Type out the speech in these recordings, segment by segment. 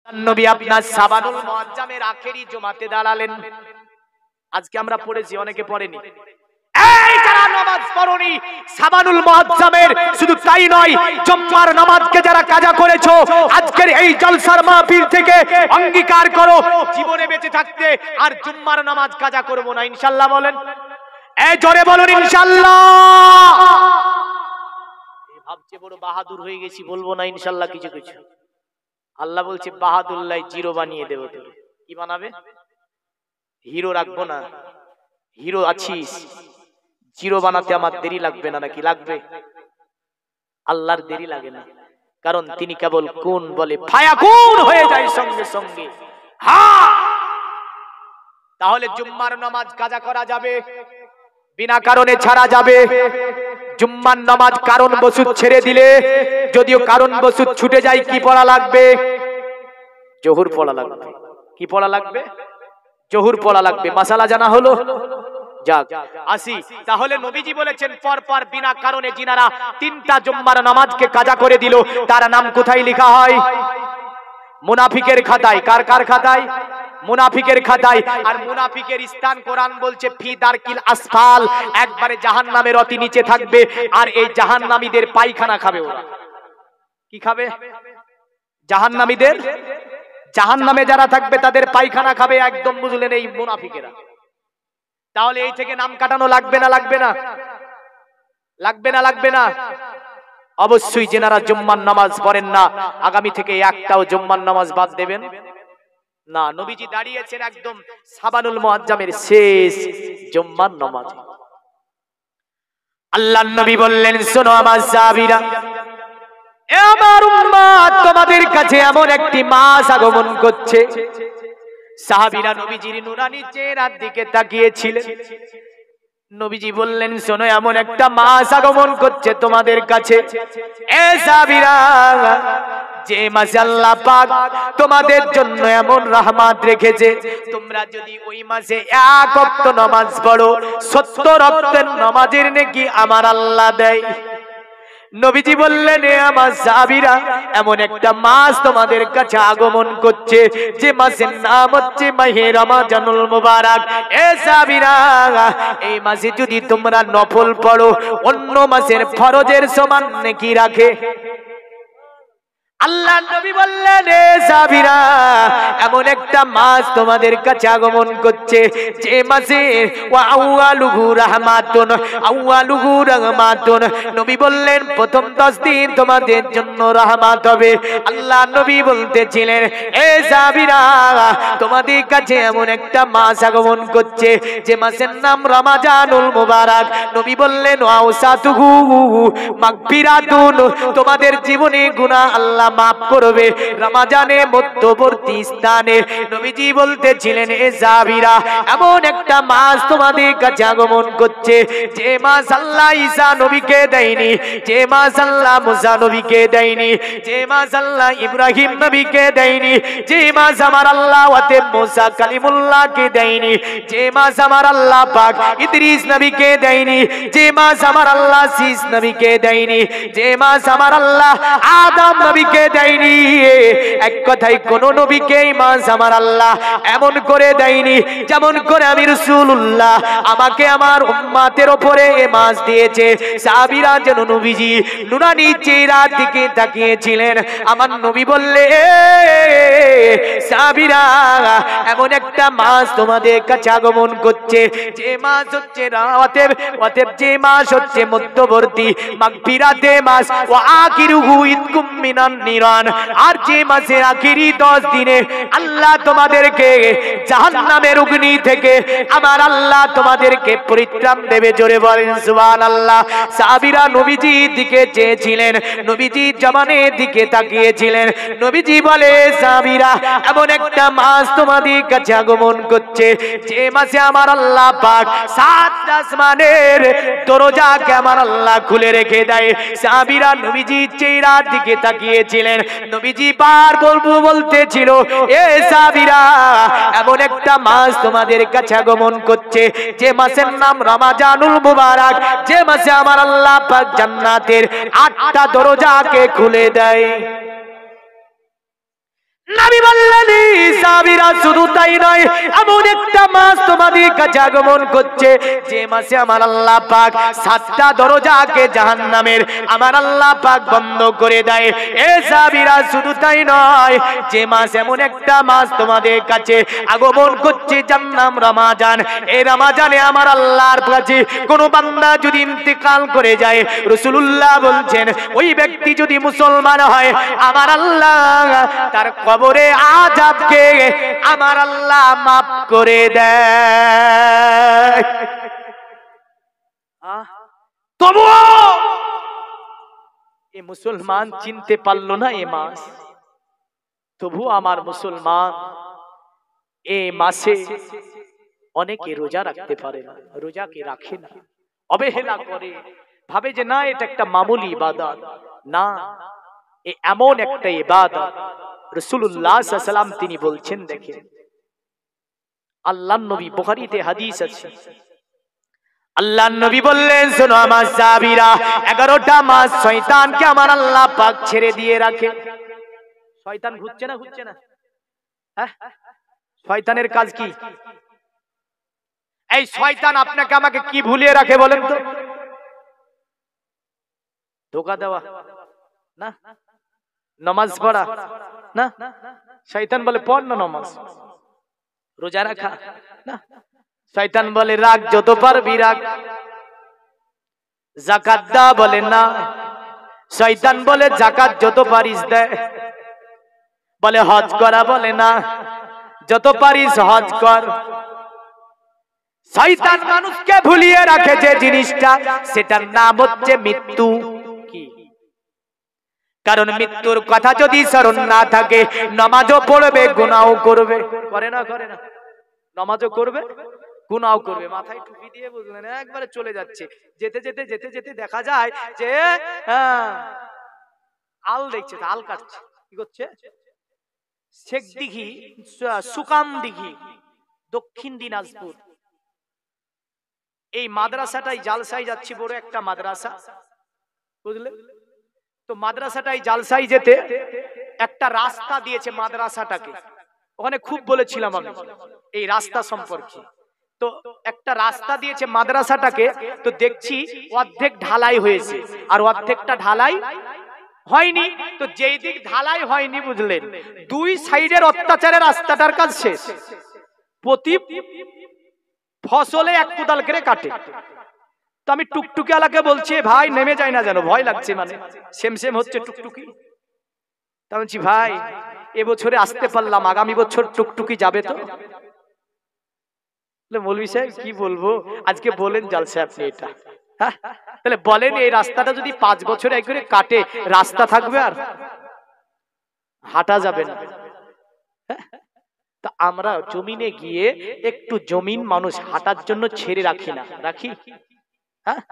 নবী আপনার সাবানুল মুআজ্জামের আখেরি জুমাতে দাঁড়ালেন। আজকে আমরা পড়েছি, অনেকে পড়েনি। এই যারা নামাজ পড়নি সাবানুল মুআজ্জামের, শুধু তাই নয়, জুম্মার নামাজকে যারা কাজা করেছো, আজকের এই জলসার মাহফিল থেকে অঙ্গীকার করো জীবনে বেঁচে থাকতে আর জুম্মার নামাজ কাজা করব না, ইনশাআল্লাহ বলেন। এই জোরে বলুন ইনশাআল্লাহ। ভাবছে বড় বাহাদুর হয়ে গেছি, বলবো না ইনশাআল্লাহ কিছু কিছু। আল্লাহ বলছে বাহাদুল্লাহ জিরো বানিয়ে দেবো তোরে। কি বানাবে? হিরো রাখবো না। হিরো আছিস, জিরো বানাতে আমার দেরি লাগবে না, নাকি লাগবে? আল্লাহর দেরি লাগে না, কারণ তিনি কেবল কোন বলে ফায়াকুন হয়ে যায় সঙ্গে সঙ্গে। হ্যাঁ, তাহলে জুম্মার নামাজ কাজা করা যাবে, বিনা কারণে ছাড়া যাবে। জুম্মার নামাজ কারণ বসুত ছেড়ে দিলে, যদিও কারণ বসুত ছুটে যায়, কি পড়া লাগবে? জোহর পড়া লাগবে। কি পড়া লাগবে? জোহর পড়া লাগবে। মাসালা জানা হলো? যাক, আসি। তাহলে নবীজি বলেছেন পর পর বিনা কারণে যিনারা তিনটা জুম্মার নামাজকে কাজা করে দিল, তার নাম কোথায় লেখা হয়? মুনাফিকের খাতায়। কার কার খাতায়? মুনাফিকের খাতায়। আর মুনাফিকের স্থান কোরআন বলছে ফি দারকিল আসফাল, একবারে জাহান্নামের অতি নিচে থাকবে। আর এই জাহান্নামীদের পায়খানা খাবে ওরা। কি খাবে? জাহান্নামীদের, জাহান্নামে যারা থাকবে তাদের পায়খানা খাবে। একদম বুঝলেন এই মুনাফিকেরা। তাহলে এই থেকে নাম কাটানো লাগবে না লাগবে না? লাগবে না লাগবে না? অবশ্যই যেনারা জুম্মার নামাজ পড়েন না, আগামী থেকে একটাও জুম্মার নামাজ বাদ দেবেন না। নবীজি দাঁড়িয়েছেন একদম সাবানুল মুআজ্জামের শেষ জুম্মার নামাজ। আল্লাহর নবী বললেন, শোনো আমার সাহাবীরা, এ আমার উম্মত, তোমাদের কাছে এমন একটি মাস আগমন করছে। সাহাবীরা নবীজির নুরানি চেহারার দিকে তাকিয়েছিলেন। নবীজি বললেন, শোনো, এমন একটা মাস আগমন করছে তোমাদের কাছে। এ সাহাবীরা, যে মাসে আল্লাহ পাক তোমাদের জন্য এমন রহমত রেখেছে, তোমরা যদি ওই মাসে এক ওয়াক্ত নামাজ পড়ো, 70 ওয়াক্তের নামাজের নেকি আমার আল্লাহ দেয়। নবীজি বললেন, এ আমার সাহাবীরা, এমন একটা মাস তোমাদের কাছে আগমন করছে, যে মাসের নাম হচ্ছে মাহে রমজানুল মুবারক। এ সাহাবীরা, এই মাসে যদি তোমরা নফল পড়ো, অন্য মাসের ফরজের সমান নেকি রাখে। আল্লাহ নবী বললেন, এ সাহাবীরা, এমন একটা মাস তোমাদের কাছে আগমন করছে, যে মাসে ওয়া আউয়ালুহু রাহমাতুন, আউয়ালুহু রাহমাতুন। নবী বললেন, প্রথম 10 দিন তোমাদের জন্য রহমত হবে। আল্লাহ নবী বলতেছিলেন, এ সাহাবীরা, তোমাদের কাছে এমন একটা মাস আগমন করছে, যে মাসের নাম রমজানুল মুবারক। নবী বললেন, ওয়াসাতুহু মাগফিরাতুন, তোমাদের জীবনে গুনাহ আল্লাহ মাফ করবে রমজানের মধ্যবর্তী স্থানে। নবীজি বলতেছিলেন, এ সাহাবীরা, এমন একটা মাস তোমাদের কাছে আগমন করছে, যে মাস আল্লাহ ঈসা নবীকে দেয়নি, যে মাস আল্লাহ মুসা নবীকে দেয়নি, যে মাস আল্লাহ ইব্রাহিম নবীকে দেয়নি, যে মাস আমার আল্লাহ ওয়াতে মুসা কালিমুল্লাহকে দেয়নি, যে মাস আমার আল্লাহ পাক ইদ্রিস নবীকে দেয়নি, যে মাস আমার আল্লাহ শীস নবীকে দেয়নি, যে মাস আমার আল্লাহ আদম নবীকে দেয়নি। এক কথায় কোন নবীকে এই মাস আমার আল্লাহ এমন করে দেয়নি, যেমন করে আমি রাসূলুল্লাহ আমাকে আমার উম্মতের উপরে এই মাস দিয়েছে। সাহাবীরা যেন নবীজি নুরানি চেহারার দিকে তাকিয়েছিলেন। আমার নবী বললে, সাহাবীরা, এমন একটা মাস তোমাদের কাছে আগমন করছে, যে মাস হচ্ছে রাওয়াতেব, ওয়াতেব যে মাস হচ্ছে মধ্যবর্তী, মাগফিরাতে মাস, ওয়া আখিরুহু ইতকুম মিনান নিরান। আর যে মাসের আখিরি 10 দিনে আল্লাহ তোমাদেরকে জাহান্নামের অগ্নি থেকে আমার আল্লাহ তোমাদেরকে পরিত্রাণ দেবে। জোরে বলেন সুবহানাল্লাহ। সাহাবীরা নবীজির দিকে চেয়েছিলেন, নবীজির জবানের দিকে তাকিয়েছিলেন। নবীজি বলে, সাহাবীরা, এমন একটা মাস তোমাদের কাছে আগমন করছে, যে মাসে আমার আল্লাহ পাক 7 আসমানের দরজাকে আমার আল্লাহ খুলে রেখে দেয়। সাহাবীরা নবীজির চেহারার দিকে তাকিয়েছিলেন। নবীজি বার বলতেছিল, এ সাহাবীরা, এমন একটা মাস তোমাদের কাছে আগমন করছে, যে মাসের নাম রমজানুল মুবারক, যে মাসে আমার আল্লাহ পাক জান্নাতের 8টা দরজাকে খুলে দেয়। নবী বললেন সাহাবীরা শুধু তাই নয়, এমন একটা মাস তোমাদের কাছে আগমন করছে যে মাসে আমার আল্লাহ পাক 7টা দরজাকে জাহান্নামের আমার আল্লাহ পাক বন্ধ করে দেয়। এ সাহাবীরা শুধু তাই নয়, যে মাস এমন একটা মাস তোমাদের কাছে আগমন করছে যার নাম রমাজান। এই রমাজানে আমার আল্লাহর কাছে কোন বান্দা যদি ইন্তেকাল করে যায়, রাসূলুল্লাহ বলছেন ওই ব্যক্তি যদি মুসলমান হয়, আমার আল্লাহ তার কবরে আযাবকে আমার আল্লাহ মাফ করে দেয়। তবুও এই মুসলমান চিনতে পারলো না এ মাস। তবু আমার মুসলমান এই মাসে অনেকে রোজা রাখতে পারে না, রোজাকে রাখে না, অবহেলা করে, ভাবে যে না এটা একটা মামুলি ইবাদত। না, এমন একটা ইবাদত রাসূলুল্লাহ সাল্লাল্লাহু আলাইহি ওয়াসাল্লাম তিনি বলছেন, দেখেন আল্লাহর নবী, বুখারীতে হাদিস আছে, আল্লাহর নবী বললেন শোনো আমার সাহাবীরা, 11টা মাস শয়তানকে আমার আল্লাহ পাক ছেড়ে দিয়ে রাখে। শয়তান ঘুরছে না, ঘুরছে না? হ্যাঁ, শয়তানের কাজ কি? এই শয়তান আপনাকে আমাকে কি ভুলিয়ে রাখে বলেন তো? ধোঁকা দেওয়া না, নামাজ পড়া না, শয়তান বলে পড় না নামাজ, রোজা রাখা না, শয়তান বলে রাখ যত পারবি রাখ, যাকাত দা বলে না, শয়তান বলে যাকাত যত পারিস দে, বলে হজ করা বলে না, যত পারিস হজ কর। শয়তান মানুষকে ভুলিয়ে রাখে যে জিনিসটা, সেটার নাম হচ্ছে মৃত্যু। কি? কারণ মৃত্যুর কথা যদি স্মরণ না থাকে, নামাজও পড়বে গুনাহও করবে। করে না? করে না? নামাজও করবে গুনাহও করবে। মাথায় টুপি দিয়ে বুঝলেন একবারে চলে যাচ্ছে, যেতে যেতে যেতে যেতে দেখা যায় যে আল দেখছে, আল কাটছে। কি করছে? শেখ দিঘি, সুকাম দিঘি, দক্ষিণ দিনাজপুর, এই মাদ্রাসাটাই জালসাই যাচ্ছি, বড় একটা মাদ্রাসা, বুঝলে তো? মাদ্রাসাটাই জালসাই যেতে একটা রাস্তা দিয়েছে মাদ্রাসাটাকে, ওখানে খুব বলেছিলাম আমি এই রাস্তা সম্পর্কে। তো একটা রাস্তা দিয়েছে মাদ্রাসাটাকে, তো দেখছি অর্ধেক ঢালাই হয়েছে আর অর্ধেকটা ঢালাই হয়নি। তো যেই দিক ঢালাই হয়নি, বুঝলেন, দুই সাইডের অত্যাচারের রাস্তাটার কাজ শেষ, প্রতি ফসলে 1 কোদাল করে কাটে। তো আমি টুকটুকি আলাকে বলছি ভাই নেমে যায় না, যেন ভয় লাগছে, মানে সেম সেম হচ্ছে টুকটুকি। তা বলছি ভাই এবছরে আসতে পারলাম, আগামী বছর টুকটুকি যাবে তো? মৌলভী সাহেব কি বলবো, আজকে বলেন জালসা আপনি এটা, হ্যাঁ তাহলে বলেন এই রাস্তাটা যদি 5 বছরে একবারে কাটে, রাস্তা থাকবে আর হাঁটা যাবে না? তা আমরা জমিনে গিয়ে একটু জমিন মানুষ হাঁটার জন্য ছেড়ে রাখি না? রাখি? হ্যাঁ,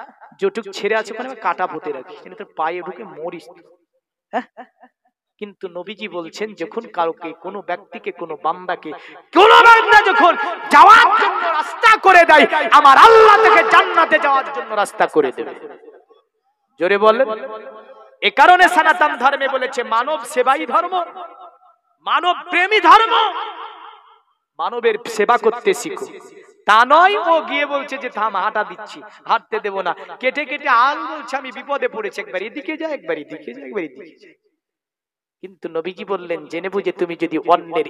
যেটুক ছেড়ে আছে ওখানে কাটা পুঁতে রাখি, কিন্তু তোর পায়ে ঢুকে মরিস। হ্যাঁ, কিন্তু নবীজি বলছেন যখন কাউকে, কোনো ব্যক্তিকে, কোনো বান্দাকে, কোন বান্দা যখন যাওয়ার জন্য রাস্তা করে দেয়, আমার আল্লাহ থেকে জান্নাতে যাওয়ার জন্য রাস্তা করে দেবে। জোরে বলেন। এ কারণে সনাতন ধর্মে বলেছে মানব সেবাই ধর্ম, মানব প্রেমী ধর্ম। মানবের সেবা করতে শিখো, তা নয় ও গিয়ে বলছে যে থাম হাঁটা দিচ্ছি, হাঁটতে দেব না, কেটে কেটে আল বলছে আমি বিপদে পড়েছি, একবার এদিকে যা, একবার এদিকে যা, একবার এদিকে যা। কিন্তু নবীজি বললেন জেনে বুঝে তুমি যদি অন্যের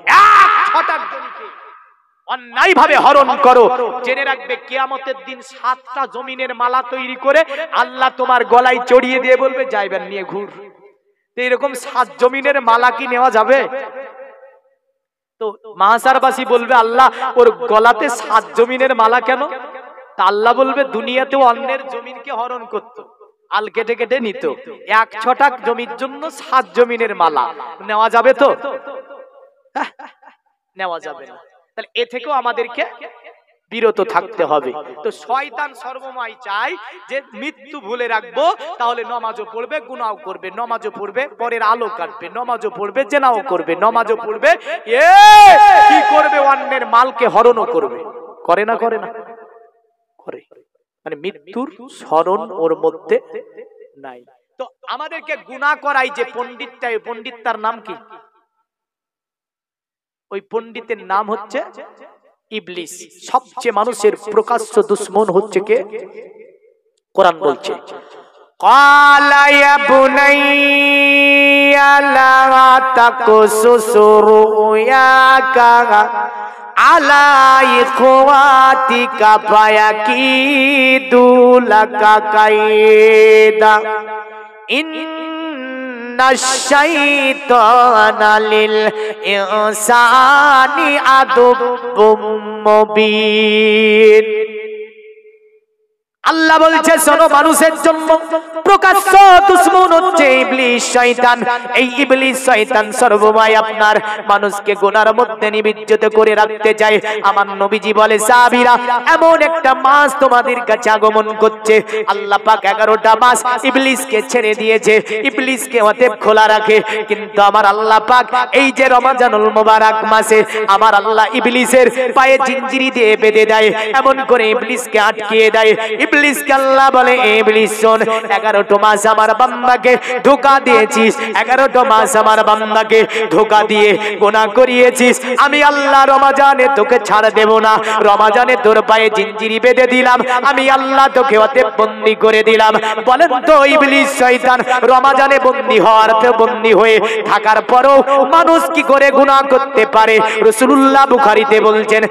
অন্যায় ভাবে হরণ করো, জেনে রাখবে কিয়ামতের দিন 7টা জমিনের মালা তৈরি করে আল্লাহ তোমার গলায় চড়িয়ে দিয়ে বলবে যাইবেন নিয়ে ঘুর। এরকম 7 জমিনের মালা কি নেওয়া যাবে? তো মাহশারবাসী বলবে আল্লাহ ওর গলাতে 7 জমিনের মালা কেন? তা আল্লাহ বলবে দুনিয়াতেও অন্যের জমিনকে হরণ করত, আল কেটে কেটে নিত, 1 ছটাক জমির জন্য 7 জমিনের মালা নেওয়া যাবে তো? নেওয়া যাবে না। তাহলে এ থেকেও আমাদেরকে বিরত থাকতে হবে। তো শয়তান সর্বময় চায় যে মৃত্যু ভুলে রাখবো, তাহলে নামাজও পড়বে, গুনাহও করবে, নামাজও পড়বে, পরের আলো কাটবে, নামাজও পড়বে, জেনাও করবে, নামাজও পড়বে, কি করবে? অন্যের মালকে হরণও করবে। করে না? করে না? করে। মানে মৃত্যুর স্মরণ ওর মধ্যে নাই। তো আমাদেরকে গুনাহ করাই যে পণ্ডিতটা, পণ্ডিত তার নাম কি? ওই পণ্ডিতের নাম হচ্ছে ইবলিস। সবচেয়ে মানুষের প্রকাশ্য দুশ্মন হচ্ছে কে? কোরআন বলছে ক্বালা ইয়া বুনাইয়া লা তাকুসুস রুয়াকা আলা ইখওয়াতিকা ফায়াকিদু লাকা কায়দা ইন্নাশ শাইতানা লিল ইনসানি আদুব্বুম মুবিন। আল্লাহ বলছে শোনো, মানুষের জন্য প্রকাশ্য দুশমন হচ্ছে ইবলিস শয়তান। এই ইবলিস শয়তান সর্বময় আপনার মানুষকে গুনার মধ্যে নিমজ্জিত করে রাখতে চায়। আমার নবীজি বলে সাহাবীরা, এমন একটা মাস তোমাদের কাছে আগমন করছে, আল্লাহ পাক 11টা মাস ইবলিসকে ছেড়ে দিয়েছে, ইবলিসকে অতএব খোলা রাখে। কিন্তু আমার আল্লাহ পাক এই যে রমজানুল মুবারক মাসে আমার আল্লাহ ইবলিসের পায়ে জিঞ্জিরি দিয়ে বেঁধে দেয়, এমন করে ইবলিসকে আটকিয়ে দেয়। ইবলিসকে আল্লাহ বলে, ইবলিস শোন, 11টা মাস আমার বান্দাকে ধোঁকা দিয়েছিস, 11টা মাস আমার বান্দাকে ধোঁকা দিয়ে গুনাহ করিয়েছিস। আমি আল্লাহ রমজানে তোকে ছাড় দেব না, রমজানে তোর পায়ে জিঞ্জিরি বেঁধে দিলাম, আমি আল্লাহ তোকে অতএব বন্দী করে দিলাম। বলেন তো ইবলিস শয়তান রমজানে বন্দী হওয়ার তো বন্দী হয়ে থাকার পরও মানুষ কি করে গুনাহ করতে পারে? রাসূলুল্লাহ বুখারীতে বলছেন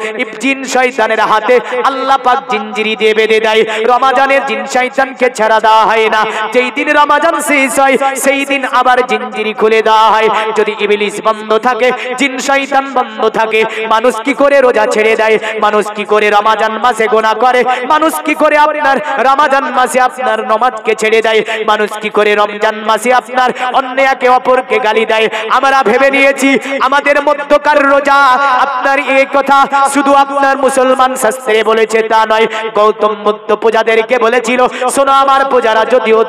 জিন শয়তানের হাতে আল্লাহ পাক জিঞ্জিরি দিয়ে বেঁধে দেয়। রমজানের জিন শয়তানকে ছাড়া দেওয়া হয় না, যেই দিন রমজান শেষ হয় সেই দিন আবার জিঞ্জিরি খুলে দেওয়া হয়। যদি ইবলিস বন্ধ থাকে, জিন শয়তান বন্ধ থাকে, মানুষ কি করে রোজা ছেড়ে দেয়? মানুষ কি করে রমজান মাসে গুনাহ করে? মানুষ কি করে আপনার রমজান মাসে আপনার নামাজকে ছেড়ে দেয়? মানুষ কি করে রমজান মাসে আপনার অন্য একে অপরকে গালি দেয়? আমরা ভেবে নিয়েছি আমাদের মধ্যকার রোজা। আপনার এই কথা শুধু আপনার মুসলমান শাস্ত্রে বলেছে তা নয়, গৌতম বুদ্ধ প্রজাদেরকে বলেছিল, শোনো আমার প্রজারা, যদিও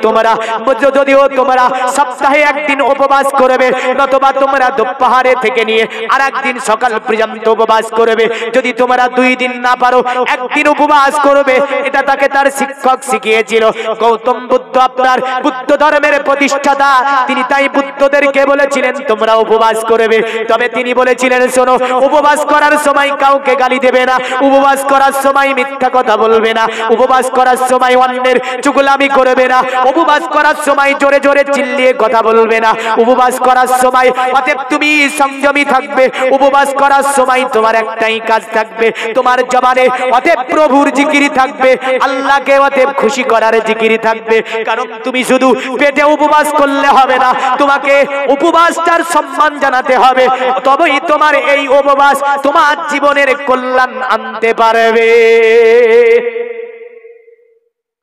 তোমরা সপ্তাহে একদিন উপবাস করবে, নতুবা তোমরা দুপুরে থেকে নিয়ে আর একদিন সকাল পর্যন্ত উপবাস করবে। যদি তোমরা 2 দিন না পারো, একদিন উপবাস করবে। এটা তাকে তার শিক্ষক শিখিয়েছিল। গৌতম বুদ্ধ আপনার বুদ্ধ ধর্মের প্রতিষ্ঠাতা, তিনি তাই বুদ্ধদেরকে বলেছিলেন তোমরা উপবাস করবে। তবে তিনি বলেছিলেন শোনো, উপবাস করার সময় কাউকে গালি দেবে না, উপবাস করার সময় মিথ্যা কথা বলবে না, উপবাস করার সময় অন্যের চুগলামি করবে না, উপবাস করার সময় জোরে জোরে চিল্লিয়ে কথা বলবে না, উপবাস করার সময় অতএব তুমি সংযমী থাকবে। উপবাস করার সময় তোমার একটাই কাজ থাকবে, তোমার জবানে অতএব প্রভুর জিকিরি থাকবে, আল্লাহকে অতএব খুশি করার জিকিরি থাকবে। কারণ তুমি শুধু পেটে উপবাস করলে হবে না, তোমাকে উপবাসটার সম্মান জানাতে হবে, তবেই তোমার এই উপবাস তোমার জীবনের কল্যাণ আনতে পারবে।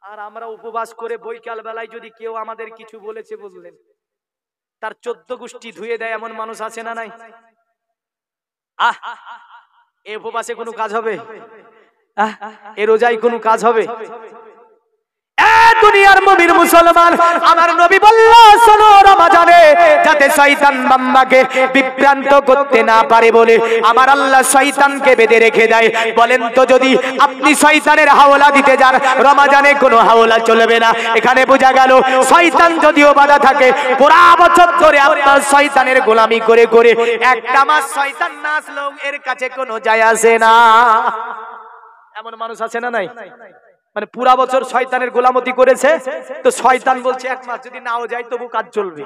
আর আমরা উপবাস করে বৈকাল বেলায় যদি কেউ আমাদের কিছু বলেছে বুঝলেন, তার 14 গোষ্ঠী ধুয়ে দেয়, এমন মানুষ আছে না নাই? এই উপবাসে কোনো কাজ হবে? এ রোজায় কোনো কাজ হবে? দুনিয়ার মুমিন মুসলমান, আমার নবী বলল শোনো, রমজানে যাতে শয়তান বান্দাকে বিভ্রান্ত করতে না পারে বলে আমার আল্লাহ শয়তানকে বেঁধে রেখে দেয়। বলেন তো যদি আপনি শয়তানের হাওলা দিতে যান, রমজানে কোনো হাওলা চলবে না। এখানে বোঝা গেল শয়তান যদিও বাধা থাকে, পুরা বছর ধরে আপনার শয়তানের গোলামি করে করে একটা মাস শয়তান না আসলেও এর কাছে কোনো যায় আসে না। এমন মানুষ আছে না নাই? মানে পুরা বছর শয়তানের গোলামতি করেছে, তো শয়তান বলছে 1 মাস যদি নাও যায় তবু কাজ চলবে।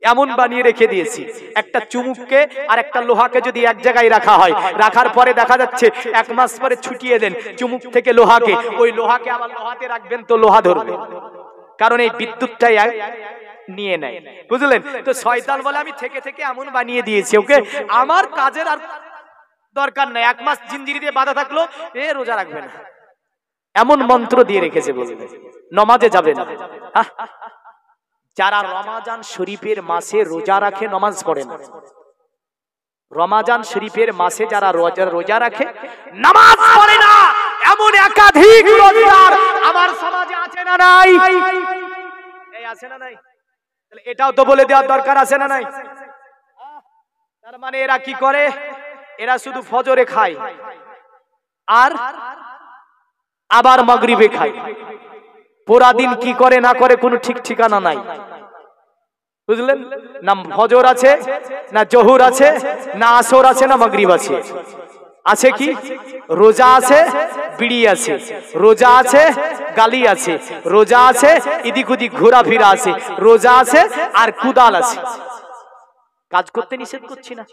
এমন বানিয়ে রেখে দিয়েছি, একটা চুমুককে আর একটা লোহাকে যদি এক জায়গায় রাখা হয়, রাখার পরে দেখা যাচ্ছে 1 মাস পরে ছুটিয়ে দেন চুমুক থেকে লোহাকে, ওই লোহাকে আবার লোহাতে রাখবেন তো লোহা ধরবে, কারণ এই বিদ্যুৎটাই নিয়ে নেয়, বুঝলেন? তো শয়তান বলে আমি থেকে থেকে এমন বানিয়ে দিয়েছি ওকে, আমার কাজের আর দরকার নাই, 1 মাস জিঞ্জিরি দিয়ে বাঁধা থাকলো, রোজা রাখবে না, এমন মন্ত্র দিয়ে রেখেছে। বলবে নামাজে যাবে না। যারা রমাজান শরীফের মাসে রোজা রাখে, নামাজ পড়ে না, রমাজান শরীফের মাসে যারা রোজা রাখে নামাজ পড়ে না, এমন একাধিক রোজাদার আমার সমাজে আছে না নাই? এই আছে না নাই? তাহলে এটাও তো বলে দেওয়ার দরকার আছে না নাই? তার মানে এরা কি করে? এরা শুধু ফজরে খায় আর আবার মাগরিবে খায়, পুরা দিন কি করে না করে কোনো ঠিক ঠিকানা নাই। বুঝলেন না? ফজর আছে না জোহর আছে না আসর আছে না মাগরিব আছে? আছে কি? রোজা আছে, বিড়ি আছে, রোজা আছে, গালি আছে, রোজা আছে, এদিক ওদিক ঘোরাফেরা আছে, রোজা আছে আর কুদাল আছে। কাজ করতে নিষেধ করছি না,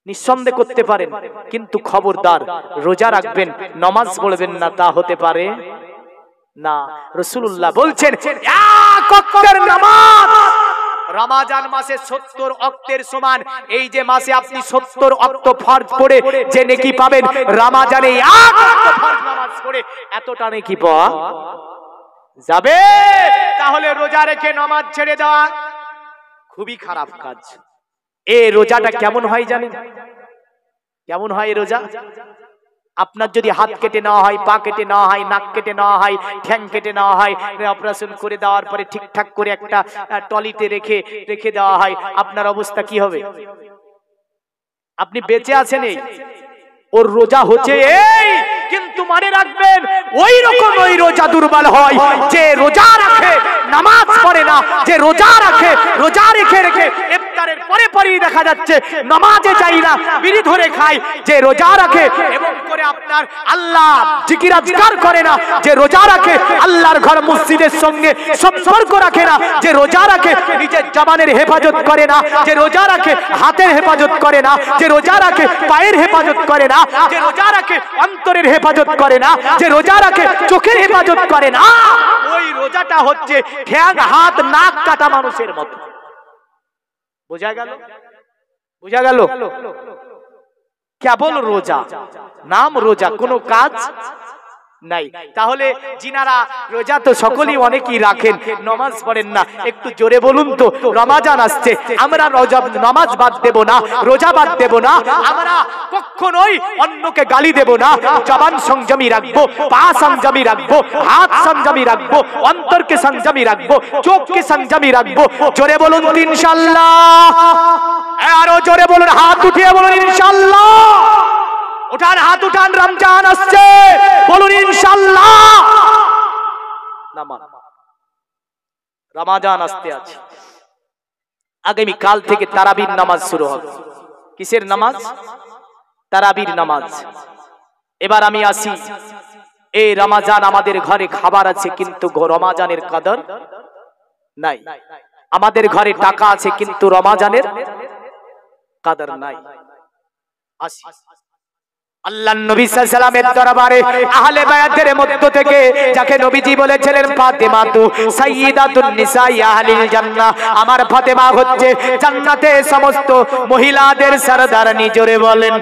নিঃসন্দেহ করতে পারেন, কিন্তু খবরদার রোজা রাখবেন, নামাজ পড়বেন না, তা হতে পারে না। রাসূলুল্লাহ বলছেন এক ওয়াক্তের নামাজ রমজান মাসে 70 ওয়াক্তের সমান। এই যে মাসে আপনি 70 ওয়াক্ত ফরজ পড়ে যে নেকি পাবেন, রমজানে এক ওয়াক্ত ফরজ নামাজ পড়ে এতটা নেকি পাওয়া যাবে। তাহলে রোজা রেখে নামাজ ছেড়ে দেওয়া খুবই খারাপ কাজ। এই রোজাটা কেমন হয় জানেন? কেমন হয় রোজা? আপনার যদি হাত কেটে নেওয়া হয়, পা কেটে নেওয়া হয়, নাক কেটে নেওয়া হয়, ঠ্যাং কেটে নেওয়া হয়, অপারেশন করে দেওয়ার পরে ঠিকঠাক করে একটা টলিতে রেখে দেওয়া হয়, আপনার অবস্থা কি হবে? আপনি বেঁচে আছেন, এই ওর রোজা হচ্ছে এই, কিন্তু মনে রাখবেন ওই রকম ওই রোজা দুর্বল হয় যে রোজা রাখে নামাজ পড়ে না, যে রোজা রাখে, রোজা রেখে রেখে ইফতারের পরে পরেই দেখা যাচ্ছে নামাজে যায় না, বিড়ি ধরে খায়। যে রোজা রাখে এবং করে আপনার আল্লাহ জিকির আজকার করে না, যে রোজা রাখে আল্লাহর ঘর মসজিদের সঙ্গে সম্পর্ক রাখে না, যে রোজা রাখে নিজের জবানের হেফাজত করে না, যে রোজা রাখে হাতের হেফাজত করে না, যে রোজা রাখে পায়ের হেফাজত করে না, যে রোজা রাখে অন্তরের হেফাজত করে না, যে রোজা রাখে চোখের হেফাজত করে না, ওই রোজাটা হচ্ছে ঠ্যাং হাত নাক কাটা মানুষের মতো। বোঝা গেল? বোঝা গেল? কেবল রোজা, নাম রোজা, কোনো কাজ নাই। তাহলে যিনারা রোজা তো সকলেই অনেকেই রাখেন, নামাজ পড়েন না, একটু জোরে বলুন তো। রমজান আসছে, আমরা নামাজ বাদ দেব না, রোজা বাদ দেব না, আমরা কখনোই অন্যকে গালি দেব না, জবান সংযমী রাখবো, পা সংযমী রাখবো, হাত সংযমী রাখবো, অন্তরকে সংযমী রাখবো, চোখকে সংযমী রাখবো। জোরে বলুন ইনশাআল্লাহ। আরো জোরে বলুন, হাত উঠিয়ে বলুন ইনশাআল্লাহ। উঠান, হাত উঠান, রমজান আসছে, বলুন ইনশাআল্লাহ। নামাজ, রমজান আসতে আছে, আগামী কাল থেকে তারাবির নামাজ শুরু হবে। কিসের নামাজ? তারাবির নামাজ। এবার আমি আসি, এই রমজান আমাদের ঘরে খাবার আছে, কিন্তু রমজানের কদর নাই। আমাদের ঘরে টাকা আছে, কিন্তু রমজানের কদর নাই। আসি আল্লাহর নবী সাল্লাল্লাহু আলাইহি ওয়াসাল্লামের দরবারে আহলে বায়াতের মধ্য থেকে যাকে নবীজি বলেছিলেন ফাতেমা তু সাইয়্যিদাতুন নিসাই আহলিল জান্নাহ, আমার ফাতেমা হচ্ছে জান্নাতে সমস্ত মহিলাদের সরদারনি। জোরে বলেন।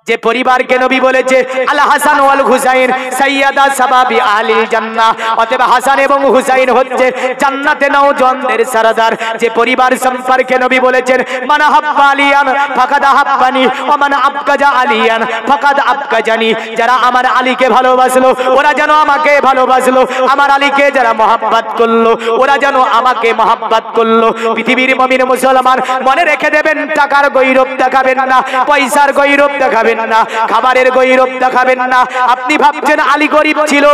যে পরিবারকে নবী বলেছে আল হাসান ওয়াল হুসাইন সাইয়্যিদা শাবাবি আহলিল জান্নাহ, অতএব হাসান এবং হুসাইন হচ্ছে জান্নাতে নওজওয়ানদের সরদার। যে পরিবার সম্পর্কে নবী বলেছেন মান হাব্বা আলিয়ান ফাকাদ হাব্বানি ওয়া মান আবগাজা আলিয়ান ফাকাদ আবগাজানি, যারা আমার আলীকে ভালোবাসলো ওরা যেন আমাকে ভালোবাসলো, আমার আলীকে যারা মহব্বত করলো ওরা যেন আমাকে মহব্বত করলো। পৃথিবীর মুমিন মুসলমান মনে রেখে দেবেন, টাকার গৌরব দেখাবেন না, পয়সার গৌরব দেখাবেন না, খাবারের গৌরব দেখাবেন না। আপনি ভাবছেন আলী গরিব ছিল,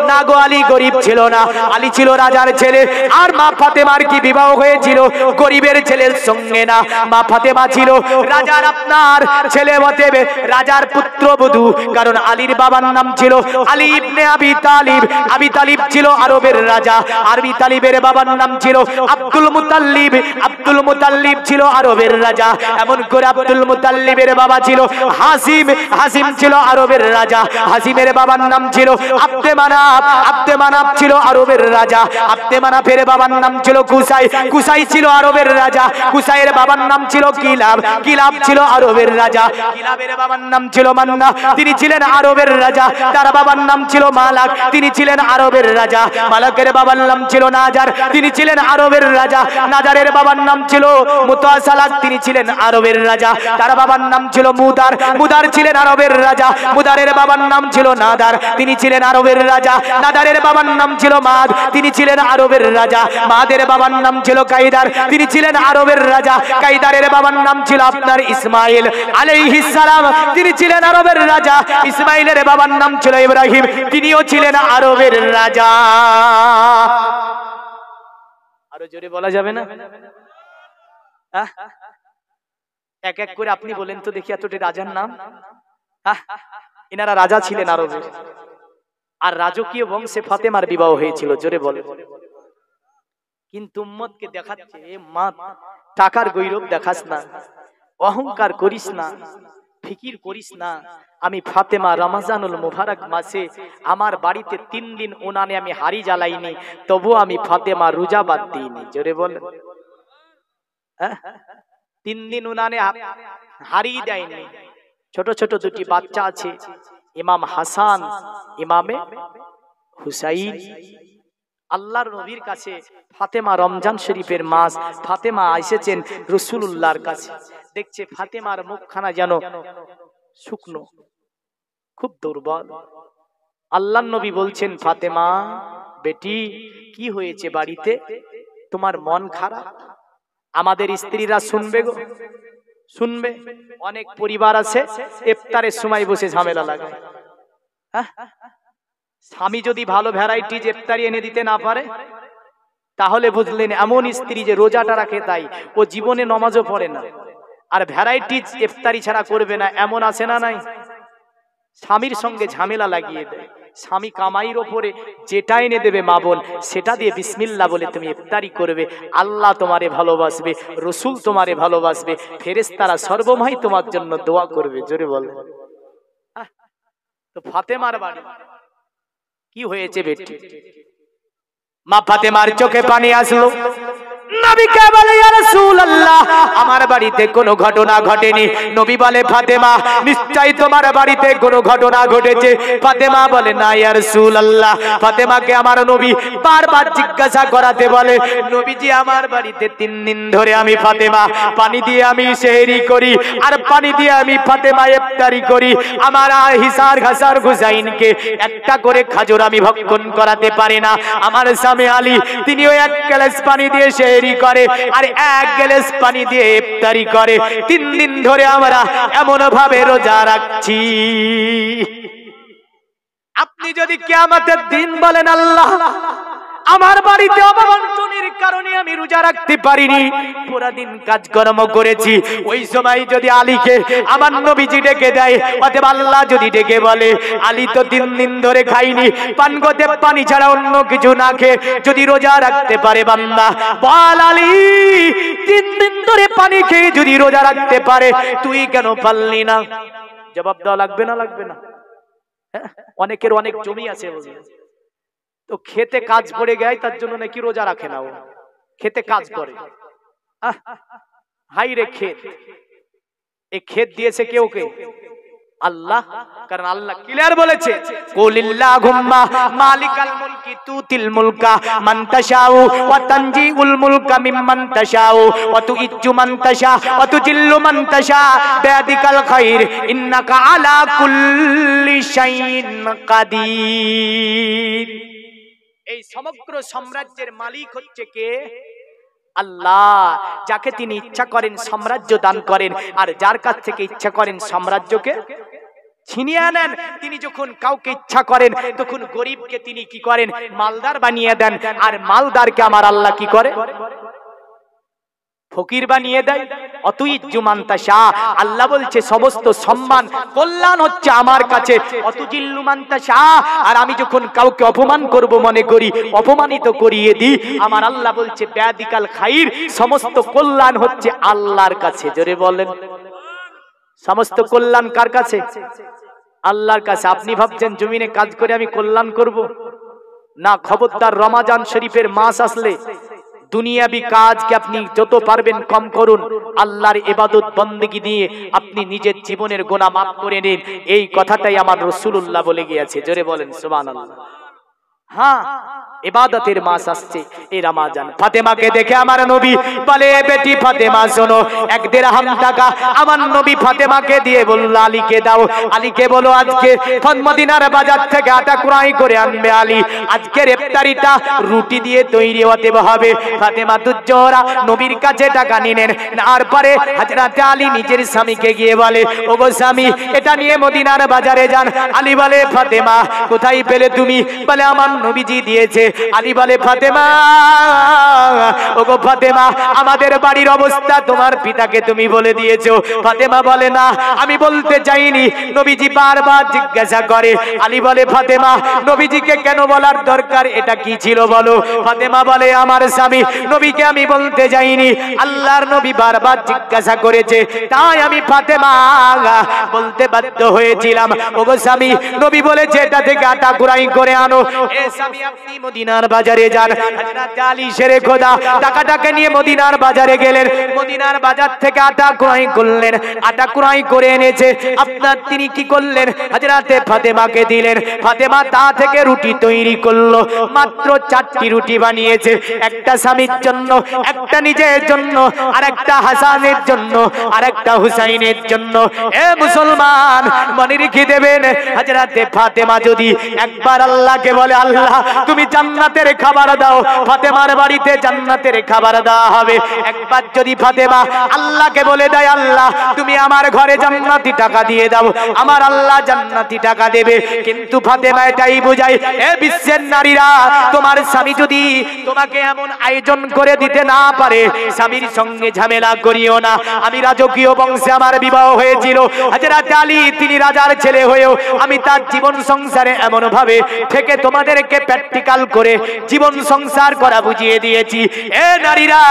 না গো, আলী গরিব ছিল না। আলী ছিল রাজার ছেলে, আর মা ফাতেমার কি বিবাহ হয়েছিল গরিবের ছেলের সঙ্গে না। মা ফাতেমা ছিল রাজার আপনার ছেলে, অতএব রাজার পুত্রবধূ। কারণ আলীর বাবার নাম ছিল আলী ইবনে আবি তালিব। আবি তালিব ছিল আরবের রাজা, আরবি তালিবের বাবার নাম ছিল আব্দুল মুতাল্লিব। আব্দুল মুতাল্লিব ছিল আরবের রাজা। এমন করে আব্দুল মুতাল্লিবের বাবা ছিল হাসিম, হাসিম ছিল আরবের রাজা। হাসিমের বাবার নাম ছিল আব্দে মানাফ। আব্দে মানাফ ছিল আরবের রাজা। আব্দে মানাফের বাবার নাম ছিল কুসাই। কুসাই ছিল আরবের রাজা। কুসাইয়ের বাবার নাম ছিল কিলাব। কিলাব ছিল আরবের রাজা। কিলাবের বাবার নাম ছিল মান্না, তিনি ছিলেন আরবের রাজা। তার বাবার নাম ছিল মালাক, তিনি ছিলেন আরবের রাজা। মালাকের বাবার নাম ছিল নাজার, তিনি ছিলেন আরবের রাজা। নাজারের বাবার নাম ছিল মুতাসালাক, তিনি ছিলেন আরবের রাজা। তার বাবার নাম ছিল মুদার। মুদার ছিলেন আরবের রাজা। মুদারের বাবার নাম ছিল নাদার, তিনি ছিলেন আরবের রাজা। নাদারের বাবার নাম ছিল মাদ, তিনি ছিলেন আরবের রাজা। মাদের বাবার নাম ছিল কাইদার, তিনি ছিলেন আরবের রাজা। কাইদারের বাবার নাম ছিল আপনার ইসমাইল আলাইহিস সালাম, তিনি ছিলেন আরবের রাজা। ইসমাইলের বাবার নাম ছিল ইব্রাহিম, তিনিও ছিলেন আরবের রাজা। আর আরো জোরে বলা যাবে না? এক এক করে আপনি বলেন তো দেখি এতটি রাজার নাম। এনারা রাজা ছিলেন আরবের, আর রাজকীয় বংশে ফাতেমার বিবাহ হয়েছিল। জোরে বলে। কিন্তু উম্মতকে দেখাচ্ছে, মা টাকার গৌরব দেখাস না, অহংকার করিস না, ফিকির করিস না। আমি ফাতেমা রমজানুল মুবারক মাসে আমার বাড়িতে 3 দিন উনানে আমি হাড়ি জ্বালাইনি, তবু আমি ফাতেমা রোজা বাদ দিইনি। জোরে বলে। 3 দিন উনানে হাড়ি দেয়নি। ছোট ছোট 2টি বাচ্চা আছে, ইমাম হাসান, ইমামে হুসাইন। আল্লাহর নবীর কাছে ফাতেমা রমজান শরীফের মাস, ফাতেমা এসেছেন রাসূলুল্লাহর কাছে। দেখছে ফাতেমার মুখখানা যেন শুকনো, খুব দুর্বল। আল্লাহর নবী বলছেন, ফাতেমা বেটি কি হয়েছে বাড়িতে? তোমার মন খারাপ? আমাদের স্ত্রীরা শুনবে গো, শুনবে। অনেক পরিবার আছে ইফতারের সময় বসে ঝামেলা লাগায়। স্বামী যদি ভালো ভ্যারাইটিজ ইফতারি এনে দিতে না পারে, তাহলে বুঝলেন এমন স্ত্রী যে রোজাটা রাখে তাই ও জীবনে নামাজও পড়ে না, আর ভ্যারাইটিজ ইফতারি ছাড়া করবে না, এমন আছে না নাই? স্বামীর সঙ্গে ঝামেলা লাগিয়ে দেয়। স্বামী কামাইয়ের ওপরে যেটা এনে দেবে মা বোন, সেটা দিয়ে বিসমিল্লাহ বলে তুমি ইফতারি করবে। আল্লাহ তোমারে ভালোবাসবে, রসুল তোমারে ভালোবাসবে, ফেরেশতারা সর্বময় তোমার জন্য দোয়া করবে। জোরে বলে। তো ফাতেমার বাড়ি কি হয়েছে বেটি? মা ফাতেমার চোখে পানি আসলো। নবীকে বলে, ইয়া রাসূলুল্লাহ, আমার বাড়িতে কোনো ঘটনা ঘটেনি। নবী বলে, ফাতেমা নিশ্চয়ই তোমার বাড়িতে কোনো ঘটনা ঘটেছে। ফাতেমা বলে, না ইয়া রাসূলুল্লাহ। ফাতেমাকে আমার নবী বারবার জিজ্ঞাসা করাতে বলে, নবীজি আমার বাড়িতে 3 দিন ধরে আমি ফাতেমা পানি দিয়ে আমি সেহরি করি, আর পানি দিয়ে আমি ফাতেমা ইফতারি করি। আমার হিসার ঘাসার হুসাইনকে একটা করে খাজুর আমি ভক্ষণ করাতে পারি না। আমার স্বামী আলী তিনিও 1 গ্লাস পানি দিয়ে সেহরি করে, আর 1 গ্লাস পানি দিয়ে ইফতারি করে। 3 দিন ধরে আমরা এমন ভাবে রোজা রাখছি। আপনি যদি কিয়ামতের দিন বলেন, আল্লাহ আমার বাড়িতে অভাবন্টনের কারণে আমি রোজা রাখতে পারিনি, পুরা দিন কাজকর্ম করেছি, ওই সময় যদি আলীকে আমার নবীজি ডেকে দেয়, অতএব আল্লাহ যদি ডেকে বলে, আলী তো 3 দিন ধরে খাইনি, পানগতে পানি ছাড়া অন্য কিছু না খেয়ে যদি রোজা রাখতে পারে, বান্দা বল আলী 3 দিন ধরে পানি খেয়ে যদি রোজা রাখতে পারে, তুই কেন পারলি না? জবাব দেওয়া লাগবে না? লাগবে না? অনেকের অনেক জমি আছে, তো খেতে কাজ পড়ে যায়, তার জন্য নাকি রোজা রাখে না। ও খেতে কাজ করে। হাই রে ক্ষেত, এই ক্ষেত দিয়েছে কেউ কে? আল্লাহ। কারণ আল্লাহ ক্লিয়ার বলেছে, কুলিল্লাহুম্মা মালিকাল মুলকি তুতিল মুলকা মান তাশাউ ওয়া তানজিউল মুলকা মিম্মান তাশাউ ওয়া তুইজ্জু মান তাশা ওয়া তুজিল্লু মান তাশা বিয়াদিকাল খাইর ইন্নাকা আলা কুল্লি শাইইন কাদির। এই সমগ্র সাম্রাজ্যের মালিক হচ্ছে কে? আল্লাহ। যাকে তিনি ইচ্ছা করেন সাম্রাজ্য দান করেন, আর যার কাছ থেকে ইচ্ছা করেন সাম্রাজ্যকে ছিনিয়ে নেন। তিনি যখন কাউকে ইচ্ছা করেন, তখন গরিবকে তিনি কি করেন? মালদার বানিয়ে দেন, আর মালদারকে আমার আল্লাহ কি করে? ফকির বানিয়ে দেয়। অতুইজ্জু মান তাশা, আল্লাহ বলছে সমস্ত সম্মান কল্যাণ হচ্ছে আমার কাছে। অতুজিল্লু মান তাশা, আর আমি যখন কাউকে অপমান করব মনে করি, অপমানিত করিয়ে দিই, আমার আল্লাহ বলছে বিয়াদিকাল খাইর, সমস্ত কল্যাণ হচ্ছে আল্লাহর কাছে। জোরে বলেন। সমস্ত কল্যাণ কার কাছে? আল্লাহর কাছে। আপনি ভাবছেন জমিনে কাজ করে আমি কল্যাণ করব? না, খবরদার। রমজান শরীফের মাস আসলে দুনিয়াবি কাজকে আপনি যত পারবেন কম করুন, আল্লাহর ইবাদত বন্দেগী দিয়ে আপনি নিজের জীবনের গুনাহ মাফ করে নিন। এই কথাটাই আমার রাসূলুল্লাহ বলে গিয়েছে। জোরে বলেন সুবহানাল্লাহ। হ্যাঁ, ইবাদতের মাস আসছে এই রমজান। ফাতেমাকে দেখে আমার নবী বলে, বেটি ফাতেমা শোনো, 1 দিরহাম টাকা আমার নবী ফাতেমাকে দিয়ে বলল, আলীকে দাও। আলীকে বলো আজকে মদিনার বাজার থেকে আটা ক্রয় করে আনবে আলী, আজকের ইফতারিটা রুটি দিয়ে তৈরি হতে হবে। ফাতেমা দুজোরা নবীর কাছে টাকা নিলেন, আর পরে হযরত আলী নিজের স্বামীকে গিয়ে বলে, ওগো স্বামী, এটা নিয়ে মদিনার বাজারে যান। আলী বলে, ফাতেমা কোথায় পেলে তুমি? বলে, আমার নবীজি দিয়েছে। আলী বলে ফাতেমা, ওগো ফাতেমা, আমাদের বাড়ির অবস্থা তোমার পিতাকে তুমি বলে দিয়েছো। ফাতেমা বলে না, আমি বলতে চাইনি। নবীজি বারবার জিজ্ঞাসা করে। আলী বলে ফাতেমা, নবীজিকে কেন বলার দরকার, এটা কি ছিল বলো। ফাতেমা বলে আমার স্বামী, নবীকে আমি বলতে যাইনি, আল্লাহর নবী বারবার জিজ্ঞাসা করেছে, তাই আমি ফাতেমা বলতে বাধ্য হয়েছিলাম। ওগো স্বামী, নবী বলেছে এটা থেকে আটা কুরাই করে আনো। এ স্বামী, আপনি মদিনার বাজারে যান। হযরত আলী শেরে খোদা টাকাটাকে নিয়ে মদিনার বাজারে গেলেন। মদিনার বাজার থেকে আটা কুরাই করলেন। আটা কুরাই করে এনেছে। আপনার তিনি কি করলেন, হযরতে ফাতেমাকে দিলেন। ফাতেমা তা থেকে রুটি তৈরি করলো। মাত্র 4টি রুটি বানিয়েছে, একটা স্বামীর জন্য, একটা নিজের জন্য, আর একটা হাসানের জন্য, আর একটা হুসাইনের জন্য। এ মুসলমান, মনে রেখে দেবেন, হযরতে ফাতেমা যদি একবার আল্লাহকে বলে, আল্লাহ তুমি জান্নাতের খাবার দাও, ফাতেমার বাড়িতে জান্নাতের খাবার দেওয়া হবে। একবার যদি ফাতেমা আল্লাহকে বলে দেয়, আল্লাহ তুমি আমার ঘরে জান্নাতি টাকা দিয়ে দাও, আমার আল্লাহ জান্নাতি টাকা দেবে। কিন্তু ফাতেমা এটাই বোঝায়, এ বিশ্বের নারীরা, তোমার স্বামী যদি তোমাকে এমন আয়োজন করে দিতে না পারে, স্বামীর সঙ্গে ঝামেলা করিও না। আমি রাজকীয় বংশে আমার বিবাহ হয়েছিল। হযরত আলী তিনি রাজার ছেলে হয়েও আমি তার জীবন সংসারে এমন ভাবে থেকে তোমাদেরকে প্র্যাকটিক্যাল করে জীবন সংসার করা বুঝিয়ে দিয়েছি। এ নারীরা,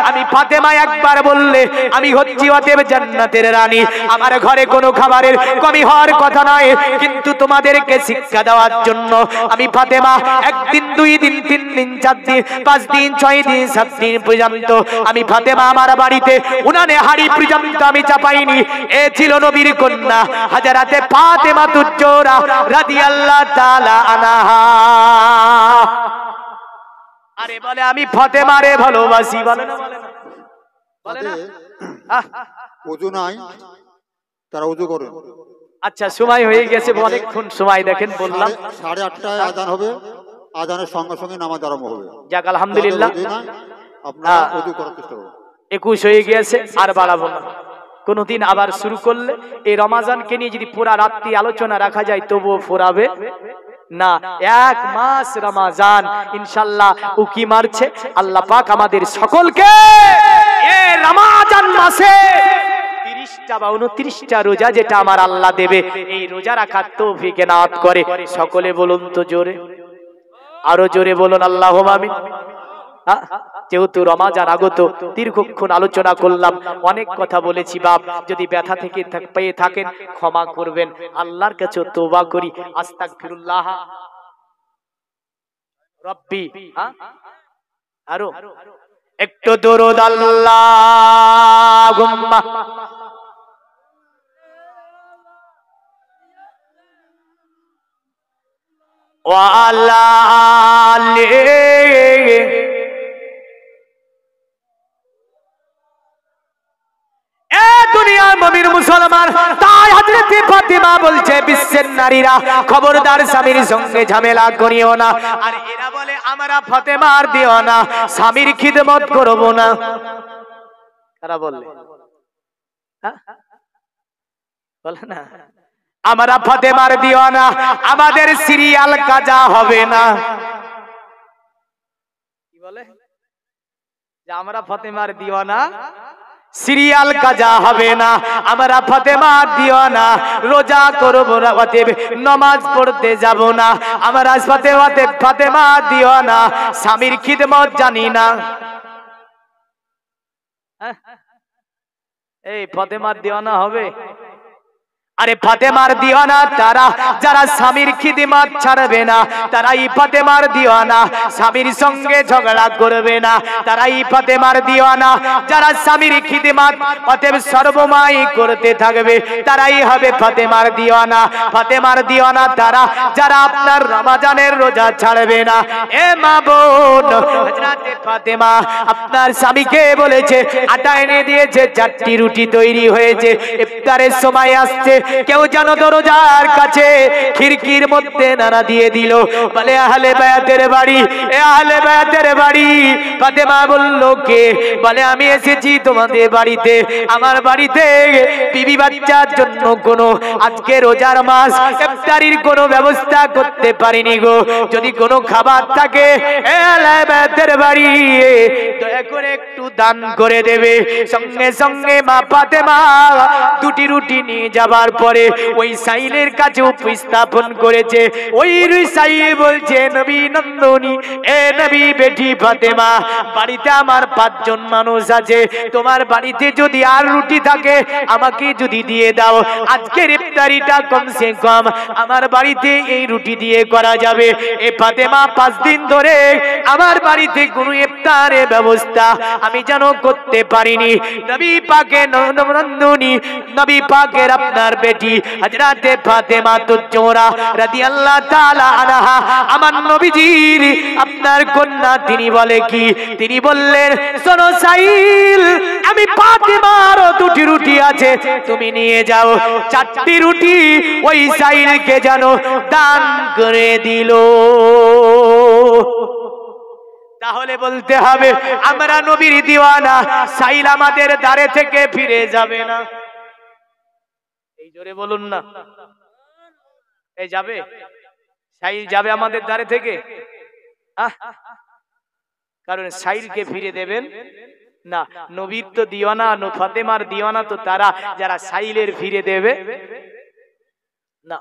আমি ফাতেমা একবার বললে আমি হচ্ছি অতএব জান্নাতের রানী। আমার ঘরে কোনো খাবারের কমি হওয়ার কথা নয়, কিন্তু তোমাদেরকে শিক্ষা দেওয়ার জন্য আমি ফাতেমা 1 দিন 2 দিন 3 দিন 4 দিন 5 দিন 6 দিন 7 দিন পর্যন্ত আমি ফাতেমা আমার বাড়িতে উনানে হাড়ি পর্যন্ত আমি চাপাইনি। এ ছিল নবীর কন্যা হযরতে ফাতেমা তুজ-জোহরা রাদিয়াল্লাহু তাআলা আনহা। আরে বলে আমি ফাতেমারে ভালোবাসি, বলে না, বলে না, বলে না। ওযু নাই, তারা ওযু করে। আচ্ছা, সময় হয়ে গেছে, অনেকক্ষণ সময় দেখেন বললাম। 8:30টায় আযান হবে, আযানের সঙ্গে সঙ্গে নামাজ আরম্ভ হবে। যাক আলহামদুলিল্লাহ, আপনারা ওযু করার চেষ্টা করুন। 21 হয়ে গিয়েছে, আর বাড়াবো না। কোনদিন আবার শুরু করলে এই রমাজানকে নিয়ে যদি পুরা রাত্রি আলোচনা রাখা যায় তবুও ফুরাবে না। 1 মাস রমাজান ইনশাআল্লাহ উকি মারছে। আল্লাহ পাক আমাদের সকলকে এই রমাজান মাসে 30টা বা 29টা রোজা যেটা আমার আল্লাহ দেবে, এই রোজা রাখার তৌফিক এনায়েত করে। সকলে বলুন তো জোরে, আরো জোরে বলুন আল্লাহুম্মা আমিন। যেহেতু রমাজান আগত, দীর্ঘক্ষণ আলোচনা করলাম, অনেক কথা বলেছি। বাপ যদি ব্যথা থেকে পেয়ে থাকেন ক্ষমা করবেন, আল্লাহর কাছে তওবা করি। আস্তাগফিরুল্লাহ রব্বি। আরো একটু দরুদ আল্লাহুম্মা ওয়া আলা আলিহি দুনিয়ার মুমিন মুসলমান। তাই হযরতে ফাতেমা বলছে, বিশ্বের নারীরা খবরদার স্বামীর সঙ্গে ঝামেলা করিও না। আর এরা বলে আমরা ফাতেমার দিও না, স্বামীর খিদমত করব না। কারা বললে? বলে না আমরা ফাতেমার দিও না, আমাদের সিরিয়াল কাজা হবে না। কি বলে যে আমরা ফাতেমার দিও না, সিরিয়াল কাজা হবে না, আমরা ফাতেমা দিও না, রোজা করব না, অতএব নামাজ পড়তে যাব না, আমরা ফাতেমা দিও না, স্বামীর খিদমত জানি না। এই ফাতেমার দিও না হবে? আরে ফাতেমার দিওয়ানা তারা যারা স্বামীর খিদমত ছাড়বে না, তারাই ফাতেমার দিওয়ানা। স্বামীর সঙ্গে ঝগড়া করবে না, তারাই ফাতেমার দিওয়ানা। যারা স্বামীর খিদমত অতএব সর্বময় করতে থাকবে, তারাই হবে ফাতেমার দিওয়ানা। ফাতেমার দিওয়ানা তারা যারা আপনার রমজানের রোজা ছাড়বে না। এ মা বোন, হযরতে ফাতেমা আপনার স্বামীকে বলেছে, আটা এনে দিয়েছে, 4টি রুটি তৈরি হয়েছে, ইফতারের সময় আসছে, কেউ যেন দরজার কাছে খিড়কির মধ্যে নাড়া দিয়ে দিল, বলে আহলে বায়াতের বাড়ি, এ আহলে বায়াতের বাড়ি। ফাতেমা বলল কে? বলে আমি এসেছি তোমাদের বাড়িতে, আমার বাড়িতে বিবি বাচ্চার জন্য কোনো আজকে রোজার মাস ইফতারির কোনো ব্যবস্থা করতে পারিনি গো, যদি কোনো খাবার থাকে এ আহলে বায়াতের বাড়ি দয়া করে একটু দান করে দেবে। সঙ্গে সঙ্গে মা ফাতেমা দুটি রুটি নিয়ে যাবার পরে ওই সাইলের কাছে উপস্থাপন করেছে। ওই সাইল বলছে নবী নন্দনী, এ নবী বেটি ফাতেমা, বাড়িতে আমার 5 জন মানুষ আছে, তোমার বাড়িতে যদি আর রুটি থাকে আমাকে যদি দিয়ে দাও, আজকের ইফতারিটা কমসে কম আমার বাড়িতে এই রুটি দিয়ে করা যাবে। এ ফাতেমা 5 দিন ধরে আমার বাড়িতে কোনো ইফতারের ব্যবস্থা আমি যেন করতে পারিনি। নবী পাকের নন্দনী, নবী পাকের আপনার বেটি হযরতে ফাতেমা তো জোহরা রাদিয়াল্লাহু তাআলা আনহা, আমার নবীজির আপনার কন্যা, তিনি বলে কি? তিনি বললেন শোনো সাইল, আমি ফাতেমার 2টি রুটি আছে, তুমি নিয়ে যাও। 4টি রুটি ওই সাইলকে যেন দান করে দিল। তাহলে বলতে হবে আমরা নবীর দিওয়ানা, সাইল আমাদের দ্বারে থেকে ফিরে যাবে না। এই জোরে বলুন না, এই যাবে? সাইল যাবে আমাদের দ্বারে থেকে? কারণ সাইলকে ফিরে দেবেন না। নবীর তো দিওয়ানা, ফাতেমার দিওয়ানা তো তারা যারা সাইলের ফিরে দেবে না।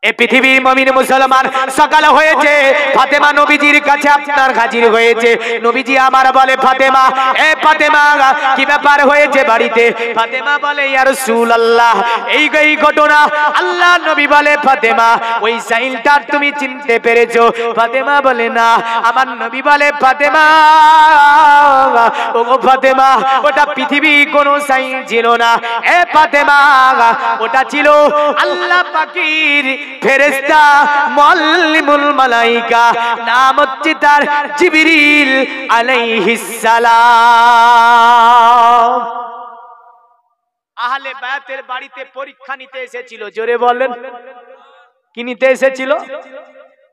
এই পৃথিবীর মুমিন মুসলমান সকাল হয়েছে, ফাতেমা নবীজির কাছে আপনার হাজির হয়েছে। নবীজি আমার বলে ফাতেমা, এ ফাতেমা কি ব্যাপার হয়েছে বাড়িতে? ফাতেমা বলে ইয়া রাসূলুল্লাহ এই ঘটনা। আল্লাহ নবী বলে ফাতেমা ওই সাইলটা তুমি চিনতে পেরেছো? ফাতেমা বলে না। আমার নবী বলে ফাতেমা, ওগো ফাতেমা, ওটা পৃথিবী কোনো সাইল ছিল না। এ ফাতেমা, ওটা ছিল আল্লাহ পাকের ফেরেশতা মুআল্লিমুল মালাইকা, নাম হচ্ছে তার জিবরিল আলাইহিস সালাম। আহলে বায়াতের বাড়িতে পরীক্ষা নিতে এসেছিল। জোরে বলেন, কি নিতে এসেছিল?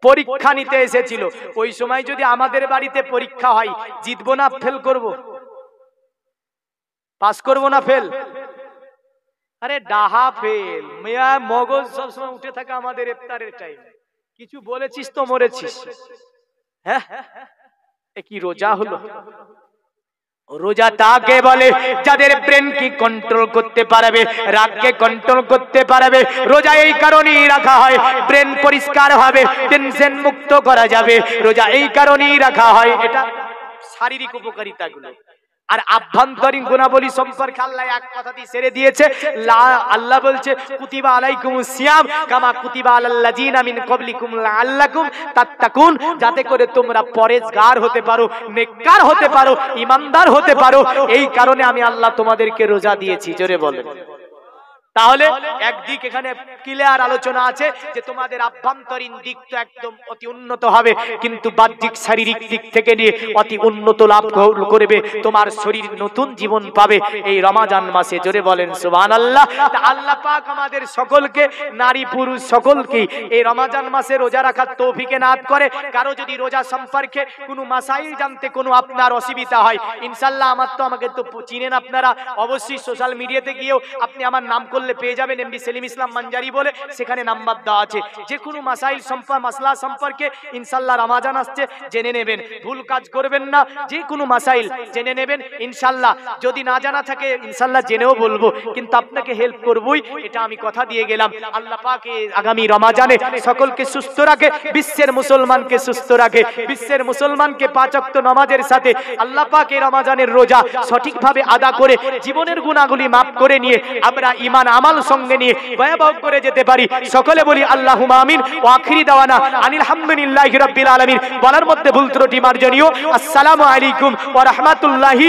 পরীক্ষা নিতে এসেছিল। ওই সময় যদি আমাদের বাড়িতে পরীক্ষা হয়, জিতবো না ফেল করব? পাস করব না ফেল? আরে ডাহা ফেল মিয়া, মগজ সবসময় উঠে থাকে আমাদের ইফতারের টাইমে। কিছু বলেছিস তো মরেছিস। হ্যাঁ, এ কি রোজা হলো? রোজা তাকে বলে যাদের ব্রেন কি কন্ট্রোল করতে পারবে, রাগকে কন্ট্রোল করতে পারবে। রোজা এই কারণেই রাখা হয়, ব্রেন পরিষ্কার হবে, টেনশন মুক্ত করা যাবে। রোজা এই কারণেই রাখা হয়। এটা শারীরিক উপকারিতাগুলো। আর আভ্যন্তরীণ গুণাবলী সম্পর্কে আল্লাহ এক কথা দিয়ে ছেড়ে দিয়েছে। আল্লাহ বলছে কুতিবা আলাইকুমুস সিয়াম কামা কুতিবা আলাল্লাযিনা মিন ক্বাবলিকুম লাআল্লাকুম তাত্তাকুন, যাতে করে তোমরা পরেজগার হতে পারো, নেককার হতে পারো, ঈমানদার হতে পারো। এই কারণে আমি আল্লাহ তোমাদেরকে রোজা দিয়েছি। জোরে বলেন। তাহলে একদিক এখানে ক্লিয়ার আলোচনা আছে যে তোমাদের আভ্যন্তরীণ দিক তো একদম অতি উন্নত হবে, কিন্তু বাহ্যিক শারীরিক দিক থেকে নিয়ে অতি উন্নত লাভ করবে। তোমার শরীর নতুন জীবন পাবে এই রমজান মাসে। জোরে বলেন সুবহানাল্লাহ। আল্লাহ পাক আমাদের সকলকে, নারী পুরুষ সকলকে এই রমজান মাসে রোজা রাখার তৌফিক এনায়েত করে। কারো যদি রোজা সম্পর্কে কোনো মাসাইল জানতে কোনো আপনার অসুবিধা হয়, ইনশাআল্লাহ আমার তো, আমাকে তো চিনেন আপনারা, অবশ্যই সোশ্যাল মিডিয়াতে গিয়েও আপনি আমার নাম করলে পেয়ে যাবেন, এমডি সেলিম ইসলাম মানজারি বলে, সেখানে নাম্বার দেওয়া আছে। যে কোনো মাসাইল মাসলা সম্পর্কে ইনশাআল্লাহ রমজান আসছে, জেনে নেবেন, ভুল কাজ করবেন না। যে কোনো মাসাইল জেনে নেবেন ইনশাআল্লাহ। যদি না জানা থাকে ইনশাআল্লাহ জেনেও বলবো, কিন্তু আপনাকে হেল্প করবই, এটা আমি কথা দিয়ে গেলাম। আল্লাহ পাক আগামী রমজানে সকলকে সুস্থ রাখে, বিশ্বের মুসলমানকে সুস্থ রাখে, বিশ্বের মুসলমানকে 5 ওয়াক্ত নামাজের সাথে আল্লাহ পাক এই রমজানের রোজা সঠিকভাবে আদা করে জীবনের গুনাহগুলি মাফ করে নিয়ে আমরা ঈমান আমাল সঙ্গে নিয়ে ভয়াবহ করে যেতে পারি। সকলে বলি আল্লাহুম্মা আমিন। ওয়া আখিরি দাওয়ানা আনিল হামদুলিল্লাহি রাব্বিল আলামিন। বলার মধ্যে ভুল ত্রুটি মার্জনীয়। আসসালামু আলাইকুম ওয়া রাহমাতুল্লাহি।